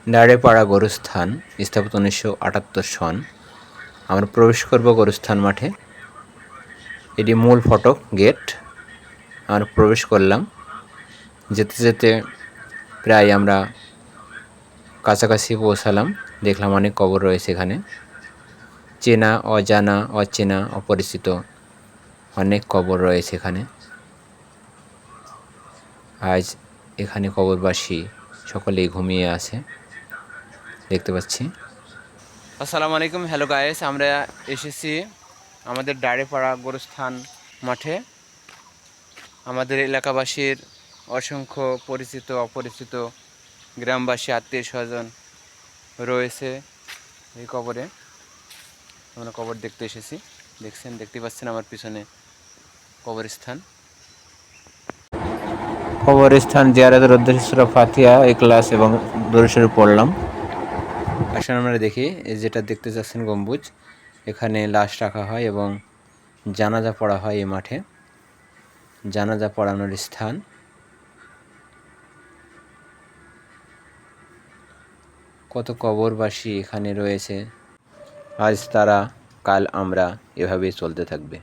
ডাড়েপাড়া গোরস্থান স্থাপিত 1978 সন। আমরা প্রবেশ করব গোরস্থান মাঠে। এটি মূল ফটক গেট। আমরা প্রবেশ করলাম। যেতে যেতে প্রায় আমরা কাছাকাছি পৌঁছালাম। দেখলাম অনেক কবর রয়েছে এখানে। চেনা অজানা অচেনা অপরিচিত অনেক কবর রয়েছে এখানে। আজ এখানে কবরবাসী সকলেই ঘুমিয়ে আছে দেখতে পাচ্ছি। আসসালামু আলাইকুম, হ্যালো গাইস, আমরা এসেছি আমাদের ডাড়েপাড়া গোরস্থান মাঠে। আমাদের এলাকাবাসীর অসংখ্য পরিচিত অপরিচিত গ্রামবাসী আত্মীয় স্বজন রয়েছে এই কবরে। আমরা কবর দেখতে এসেছি। দেখতে পাচ্ছেন আমার পিছনে কবরস্থান। কবরস্থান জিয়ারতের উদ্দেশ্যে সূরা ফাতিহা, ইখলাস এবং দরুদ শরীফ পড়লাম। আসলে আমরা দেখি যেটা দেখতে চাচ্ছেন গম্বুজ, এখানে লাশ রাখা হয় এবং জানাজা পড়া হয় এই মাঠে। জানাজা পড়ানোর স্থান। কত কবরবাসী এখানে রয়েছে, আজ তারা কাল আমরা, এভাবেই চলতে থাকবে।